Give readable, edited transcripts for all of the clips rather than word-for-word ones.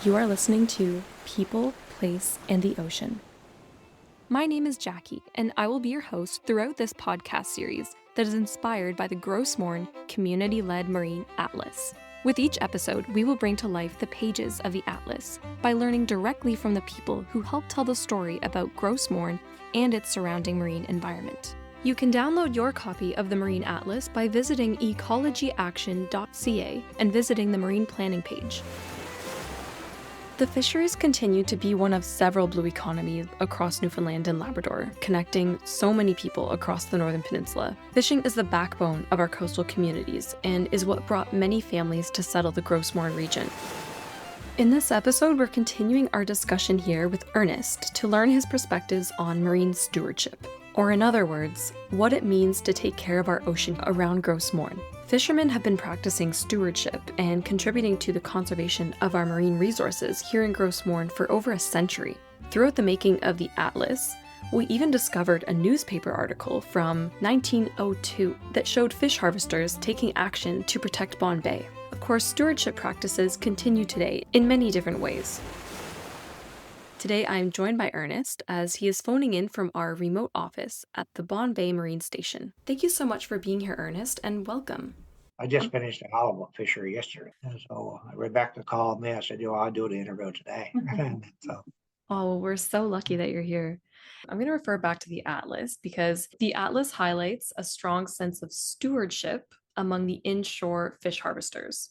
You are listening to People, Place, and the Ocean. My name is Jackie, and I will be your host throughout this podcast series that is inspired by the Gros Morne community-led marine atlas. With each episode, we will bring to life the pages of the atlas by learning directly from the people who help tell the story about Gros Morne and its surrounding marine environment. You can download your copy of the Marine Atlas by visiting ecologyaction.ca and visiting the Marine Planning page. The fisheries continue to be one of several blue economies across Newfoundland and Labrador, connecting so many people across the Northern Peninsula. Fishing is the backbone of our coastal communities and is what brought many families to settle the Gros Morne region. In this episode, we're continuing our discussion here with Ernest to learn his perspectives on marine stewardship, or in other words, what it means to take care of our ocean around Gros Morne. Fishermen have been practicing stewardship and contributing to the conservation of our marine resources here in Gros Morne for over a century. Throughout the making of the Atlas, we even discovered a newspaper article from 1902 that showed fish harvesters taking action to protect Bonne Bay. Of course, stewardship practices continue today in many different ways. Today, I am joined by Ernest as he is phoning in from our remote office at the Bonne Bay Marine Station. Thank you so much for being here, Ernest, and welcome. I just finished a halibut fishery yesterday. And so Rebecca called me. I said, I'll do the interview today. Oh, we're so lucky that you're here. I'm going to refer back to the Atlas because the Atlas highlights a strong sense of stewardship among the inshore fish harvesters.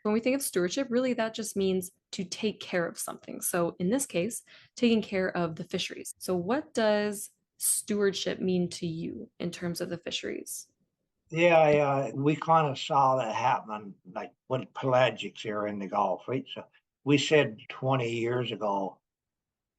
When we think of stewardship, really that just means to take care of something. So in this case, taking care of the fisheries. So what does stewardship mean to you in terms of the fisheries? Yeah, we kind of saw that happening like with pelagics here in the Gulf, right? So we said 20 years ago,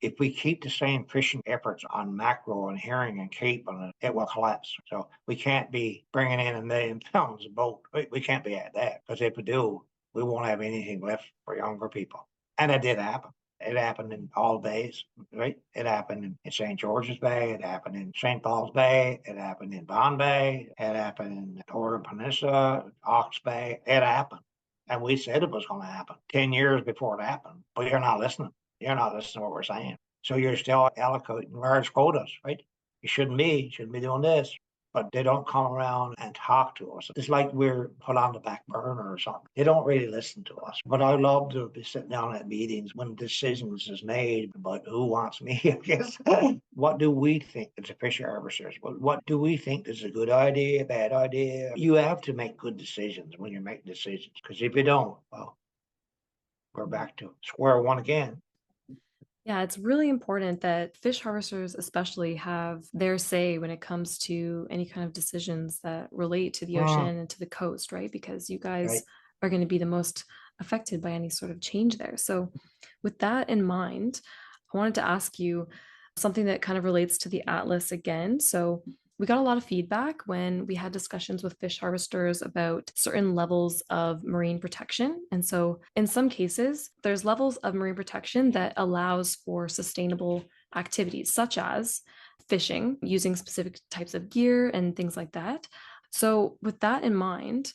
if we keep the same fishing efforts on mackerel and herring and capon, it will collapse. So we can't be bringing in 1 million pounds of boat. We can't be at that, because if we do, we won't have anything left for younger people. And it did happen. It happened in all bays, right? It happened in St. George's Bay. It happened in St. Paul's Bay. It happened in Bonne Bay. It happened in the Northern Peninsula, Ox Bay. It happened. And we said it was going to happen 10 years before it happened. But you're not listening. You're not listening to what we're saying. So you're still allocating large quotas, right? You shouldn't be doing this. But they don't come around and talk to us. It's like we're put on the back burner or something. They don't really listen to us. But I love to be sitting down at meetings when decisions is made about who wants me, I guess. What do we think as a fish harvesters? What do we think is a good idea, bad idea? You have to make good decisions when you're making decisions. Because if you don't, well, we're back to square one again. Yeah, it's really important that fish harvesters especially have their say when it comes to any kind of decisions that relate to the ocean and to the coast, right? Because you guys are going to be the most affected by any sort of change there. So with that in mind, I wanted to ask you something that kind of relates to the Atlas again. So we got a lot of feedback when we had discussions with fish harvesters about certain levels of marine protection. And so in some cases, there's levels of marine protection that allows for sustainable activities, such as fishing, using specific types of gear and things like that. So with that in mind,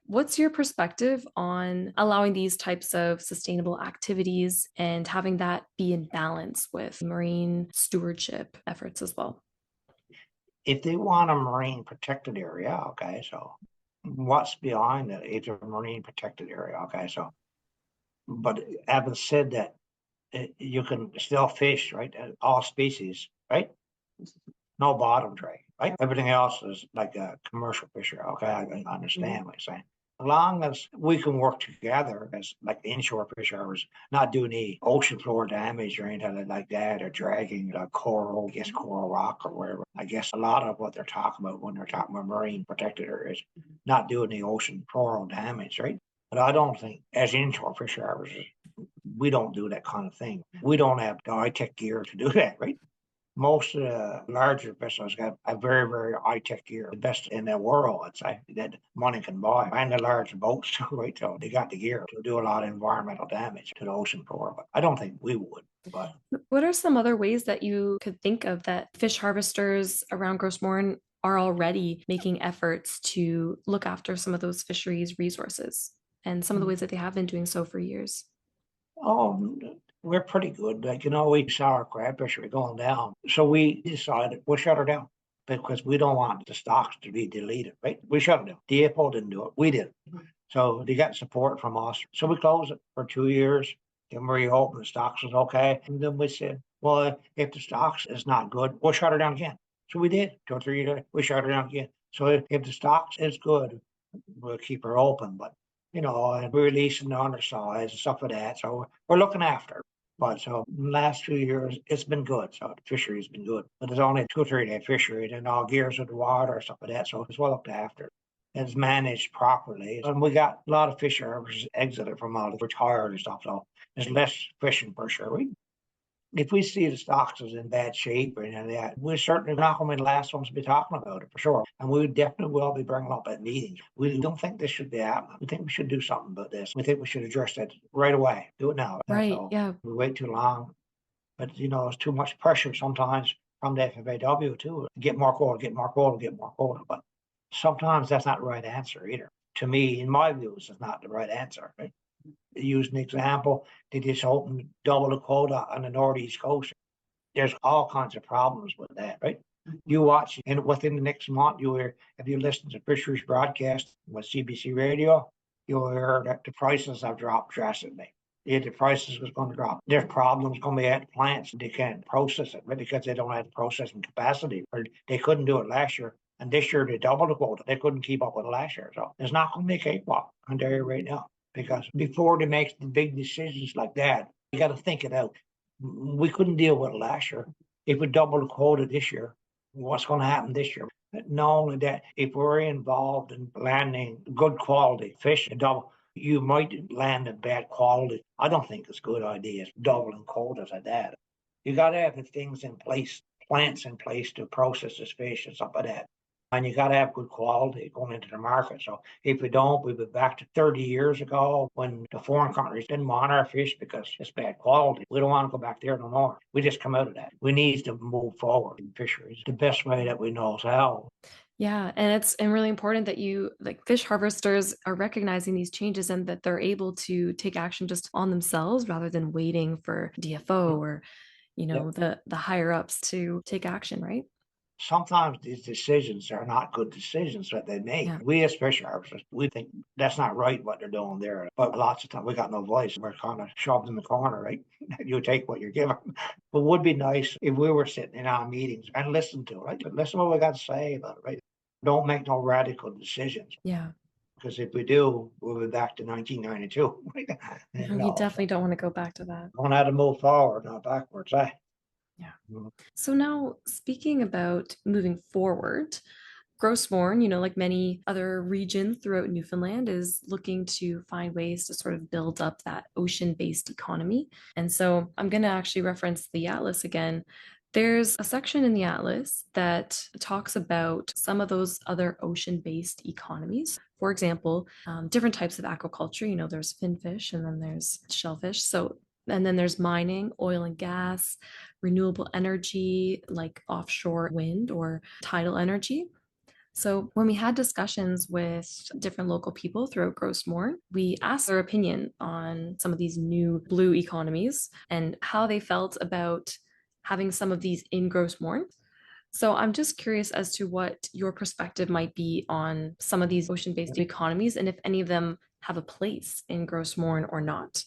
what's your perspective on allowing these types of sustainable activities and having that be in balance with marine stewardship efforts as well? If they want a marine protected area, okay, so what's behind it? It's a marine protected area, okay, so, but having said that, you can still fish, right? All species, right? No bottom tray, right? Everything else is like a commercial fisher, okay? I understand what you're saying. As long as we can work together as like inshore fish harvesters, not doing any ocean floor damage or anything like that, or dragging coral, I guess coral rock or whatever. I guess a lot of what they're talking about when they're talking about marine protected areas, not doing the ocean floor damage, right? But I don't think as inshore fish harvesters, we don't do that kind of thing. We don't have the high-tech gear to do that, right? Most of the larger vessels got a very, very high-tech gear, the best in the world, I'd say, that money can buy. And the large boats, right? So they got the gear to do a lot of environmental damage to the ocean floor. But I don't think we would. But what are some other ways that you could think of that fish harvesters around Gros Morne are already making efforts to look after some of those fisheries resources and some of the ways that they have been doing so for years? Oh, we're pretty good. Like, we saw our crab fishery going down. So we decided we'll shut her down because we don't want the stocks to be deleted, right? We shut it down. DFO didn't do it. We did. So they got support from us. So we closed it for 2 years. Then we reopened, the stocks was okay. And then we said, well, if the stocks is not good, we'll shut her down again. So we did. 2 or 3 years, we shut her down again. So if the stocks is good, we'll keep her open. But and we're releasing the undersize and stuff like that. So we're looking after it. But so last 2 years, it's been good. So the fishery's been good. But there's only 2 or 3 day fishery and all gears of the water, stuff like that. So it's well looked after. It's managed properly. And we got a lot of fishermen exited from all the retired and stuff. So there's less fishing for sure. If we see the stocks is in bad shape or anything like that, we're certainly not going to be the last ones to be talking about it for sure. And we definitely will be bringing up at meetings. We don't think this should be happening. We think we should do something about this. We think we should address that right away. Do it now. That's Right. all. Yeah. We wait too long. But it's too much pressure sometimes from the FFAW too. Get more quota, get more quota, get more quota. But sometimes that's not the right answer either. To me, in my views, it's not the right answer. Right? Use an example, they just opened double the quota on the northeast coast. There's all kinds of problems with that, right? You watch, and within the next month, if you listen to fisheries broadcast with CBC radio, you'll hear that the prices have dropped drastically. Yeah, the prices was going to drop. There's problems going to be at plants. They can't process it, right? Because they don't have the processing capacity, or they couldn't do it last year. And this year they doubled the quota. They couldn't keep up with it last year. So it's not going to be a cakewalk. I can tell you right now. Because before they make the big decisions like that, you got to think it out. We couldn't deal with it last year. If we double the quota this year, what's going to happen this year? Not only that, if we're involved in landing good quality fish, double, you might land a bad quality. I don't think it's a good idea, doubling quotas like that. You got to have the things in place, plants in place to process this fish and stuff like that. And you got to have good quality going into the market. So if we don't, we'll be back to 30 years ago when the foreign countries didn't want our fish because it's bad quality. We don't want to go back there no more. We just come out of that. We need to move forward in fisheries the best way that we know how. Yeah, and it's really important that you like fish harvesters are recognizing these changes and that they're able to take action just on themselves rather than waiting for DFO or Yep. the higher ups to take action, right? Sometimes these decisions are not good decisions that they make. Yeah. We as fish harvesters, we think that's not right what they're doing there. But lots of times we got no voice. We're kind of shoved in the corner, right? You take what you're given. But it would be nice if we were sitting in our meetings and listen to it, right? Listen to what we got to say about it, right? Don't make no radical decisions. Yeah. Because if we do, we'll be back to 1992. No, you definitely don't want to go back to that. Don't have to move forward, not backwards, eh? Yeah. Mm. So now speaking about moving forward, Gros Morne, like many other regions throughout Newfoundland, is looking to find ways to sort of build up that ocean-based economy. And so I'm going to actually reference the Atlas again. There's a section in the Atlas that talks about some of those other ocean-based economies. For example, different types of aquaculture. There's finfish and then there's shellfish. And then there's mining, oil and gas, renewable energy like offshore wind or tidal energy. So when we had discussions with different local people throughout Gros Morne, we asked their opinion on some of these new blue economies and how they felt about having some of these in Gros Morne. So I'm just curious as to what your perspective might be on some of these ocean-based economies and if any of them have a place in Gros Morne or not.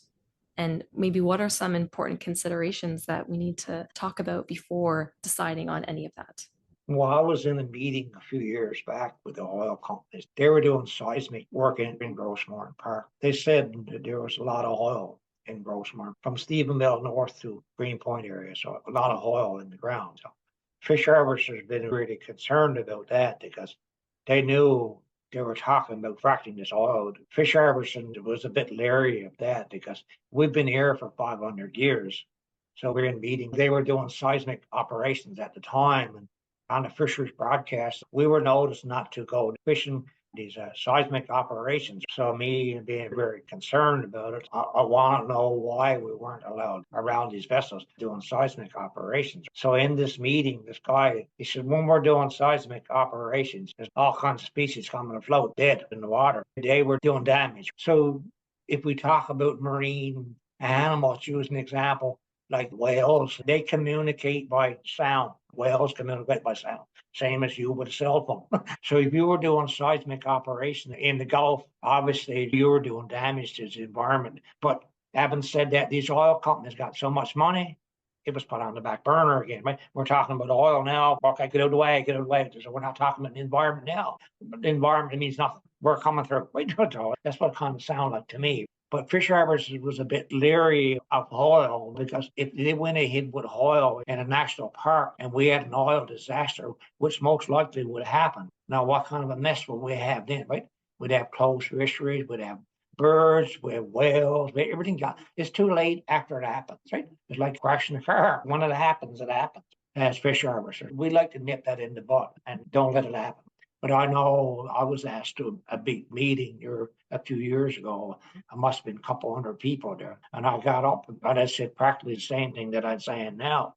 And maybe what are some important considerations that we need to talk about before deciding on any of that? Well, I was in a meeting a few years back with the oil companies. They were doing seismic work in Gros Morne Park. They said that there was a lot of oil in Gros Morne from Stephenville north to Greenpoint area. So a lot of oil in the ground. So fish harvesters have been really concerned about that because they knew they were talking about fracking this oil. Fish harvesting was a bit leery of that because we've been here for 500 years. So we're in meeting. They were doing seismic operations at the time. And on the fisheries broadcast, we were noticed not to go fishing these seismic operations. So me being very concerned about it, I want to know why we weren't allowed around these vessels doing seismic operations. So in this meeting, this guy, he said, when we're doing seismic operations, there's all kinds of species coming afloat dead in the water. They were doing damage. So if we talk about marine Animals, use an example, like whales, they communicate by sound. Whales communicate by sound, same as you with a cell phone. So if you were doing seismic operation in the Gulf, obviously you were doing damage to the environment. But having said that, these oil companies got so much money, it was put on the back burner again, right? We're talking about oil now. Okay, get out of the way, get out of the way. So we're not talking about the environment now. But the environment means nothing. We're coming through. Right? That's what it kind of sounded like to me. But Fish Harbors was a bit leery of oil because if they went ahead with oil in a national park and we had an oil disaster, which most likely would happen, now what kind of a mess would we have then, right? We'd have closed fisheries, we'd have birds, we have whales, everything got, it's too late after it happens, right? It's like crashing a car. When it happens, it happens. As Fish Harbors, we like to nip that in the bud and don't let it happen. But I know I was asked to a big meeting here a few years ago. I must have been a couple hundred people there. And I got up and I said practically the same thing that I'm saying now.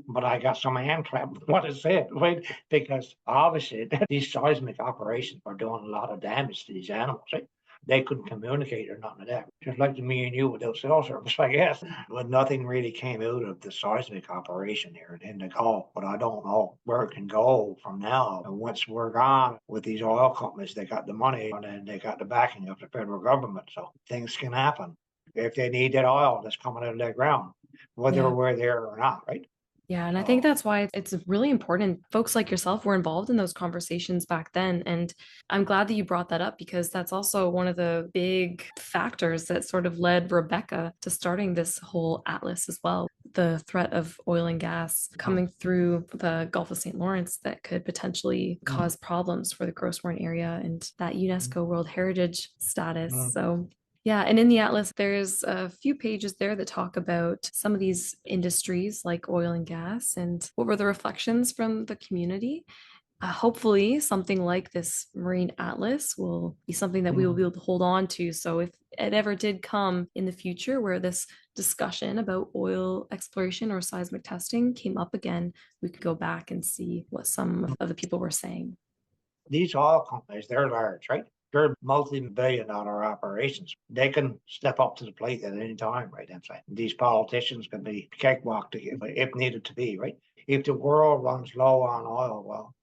But I got some hand clap with what I said, right? Because obviously these seismic operations are doing a lot of damage to these animals, right? They couldn't communicate or nothing like that. Just like me and you without cell service, I guess. But nothing really came out of the seismic operation here in the Gulf. But I don't know where it can go from now. And once we're gone with these oil companies, they got the money and then they got the backing of the federal government. So things can happen if they need that oil that's coming out of their ground, whether Yeah. we're there or not, right? Yeah, and I think So that's why it's really important. Folks like yourself were involved in those conversations back then. And I'm glad that you brought that up because that's also one of the big factors that sort of led Rebecca to starting this whole atlas as well. The threat of oil and gas coming through the Gulf of St. Lawrence that could potentially cause problems for the Gros Morne area and that UNESCO World Heritage status. So yeah, and in the Atlas, there's a few pages there that talk about some of these industries like oil and gas and what were the reflections from the community. Hopefully, something like this Marine Atlas will be something that we will be able to hold on to. So, if it ever did come in the future where this discussion about oil exploration or seismic testing came up again, we could go back and see what some of the people were saying. these oil companies, they're large, right? They're multi-billion dollar operations. They can step up to the plate at any time, right? And say these politicians can be cakewalked if needed to be, right? If the world runs low on oil, well,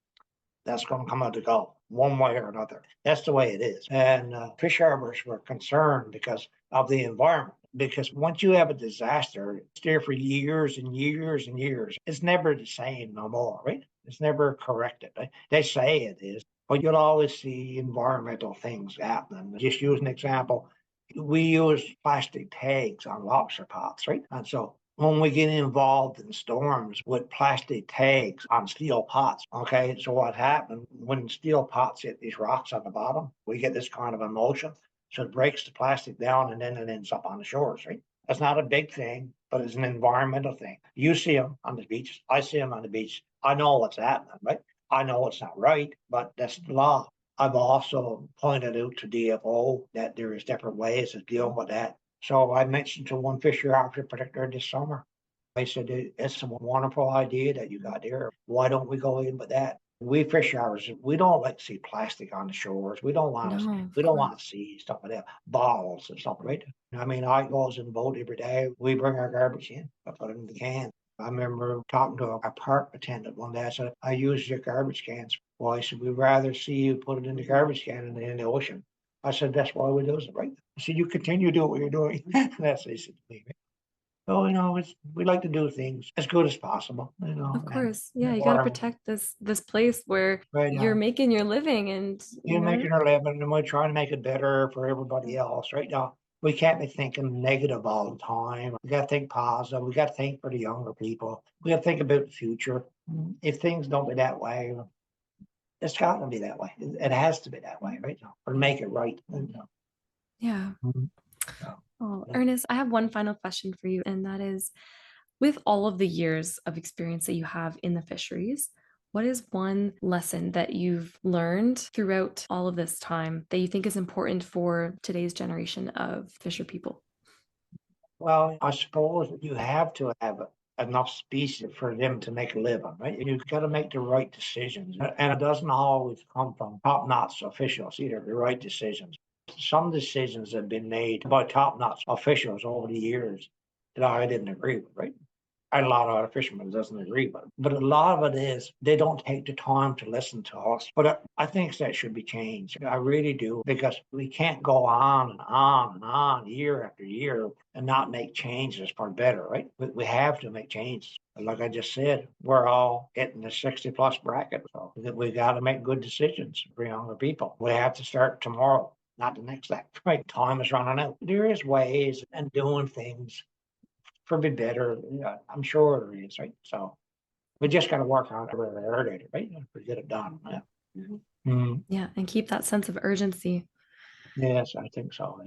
that's going to come out the Gulf one way or another. That's the way it is. And fish harbors were concerned because of the environment. Because once you have a disaster, it's there for years and years and years. It's never the same no more, right? It's never corrected. Right? They say it is, but you'll always see environmental things happening. Just use an example. We use plastic tags on lobster pots, right? And so when we get involved in storms with plastic tags on steel pots. Okay, so what happened when steel pots hit these rocks on the bottom? We get this kind of emotion. So it breaks the plastic down and then it ends up on the shores, right? That's not a big thing, but it's an environmental thing. You see them on the beach. I see them on the beach. I know what's happening, right? I know it's not right, but that's the law. I've also pointed out to DFO that there is different ways of dealing with that. So I mentioned to one fishery officer particular this summer. I said, it's a wonderful idea that you got there. Why don't we go in with that? We fish ours, we don't like to see plastic on the shores. No, of We don't course. want to see stuff like that, bottles and stuff, right? I mean, I goes in the boat every day. We bring our garbage in, I put it in the can. I remember talking to a park attendant one day. I said, I use your garbage cans. Well, I said, we'd rather see you put it in the garbage can than in the ocean. I said, that's why we do it, right? I said, you continue to do what you're doing. That's what he said to me. So, we like to do things as good as possible, Of and course. Yeah, you got to environment, protect this place where right you're now. making your living and, You're making our living and we're trying to make it better for everybody else right now. We can't be thinking negative all the time. We got to think positive. We got to think for the younger people. We got to think about the future. If things don't be that way, it's got to be that way. It has to be that way, right? Or make it right. yeah. Mhm. So, Oh, yeah. Ernest, I have one final question for you, and that is with all of the years of experience that you have in the fisheries, what is one lesson that you've learned throughout all of this time that you think is important for today's generation of fisher people? Well, I suppose you have to have enough species for them to make a living, right? You've got to make the right decisions. And it doesn't always come from top-notch officials either, the right decisions. some decisions have been made by top-notch officials over the years that I didn't agree with, right? A lot of other fishermen doesn't agree with it. But a lot of it is they don't take the time to listen to us. But I think that should be changed. I really do, because we can't go on and on and on year after year and not make changes for better, right? We have to make changes. Like I just said, we're all hitting the 60 plus bracket. So we got to make good decisions for younger people. We have to start tomorrow, not the next day, right? Time is running out. There is ways and doing things for be better. Yeah, I'm sure there is, right? So we just got to work on it, right? We get it done. Yeah. Yeah, and keep that sense of urgency. Yes, I think so.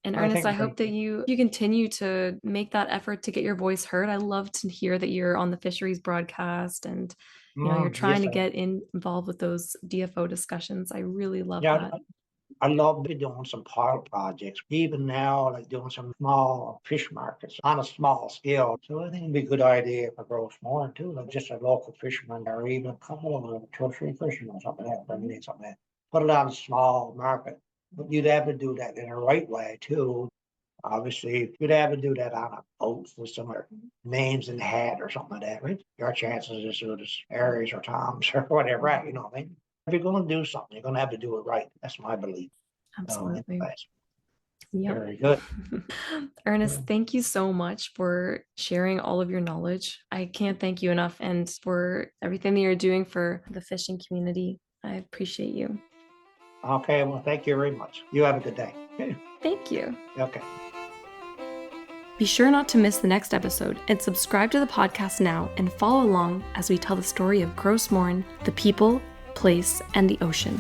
And I Ernest, think I hope that you continue to make that effort to get your voice heard. I love to hear that you're on the fisheries broadcast and you're trying yes, to get involved with those DFO discussions. I really love yeah, that. I love doing some pilot projects, even now, like doing some small fish markets on a small scale. So I think it'd be a good idea for Gros Morne too, like just a local fisherman or even a couple of them, 2 or 3 fishermen or something like that, bring in something like that. Put it on a small market. But you'd have to do that in a right way too. Obviously, you'd have to do that on a boat with some names in the hat or something like that, right? Your chances is as good as Aries or Tom's or whatever, right? You know what I mean? If you're going to do something, you're going to have to do it right. That's my belief. Absolutely. Anyways, Yep. very good. Ernest, thank you so much for sharing all of your knowledge. I can't thank you enough, and for everything that you're doing for the fishing community. I appreciate you. Okay, well, thank you very much. You have a good day. Thank you. Okay. Be sure not to miss the next episode and subscribe to the podcast now and follow along as we tell the story of Gros Morne, the people, place, and the ocean.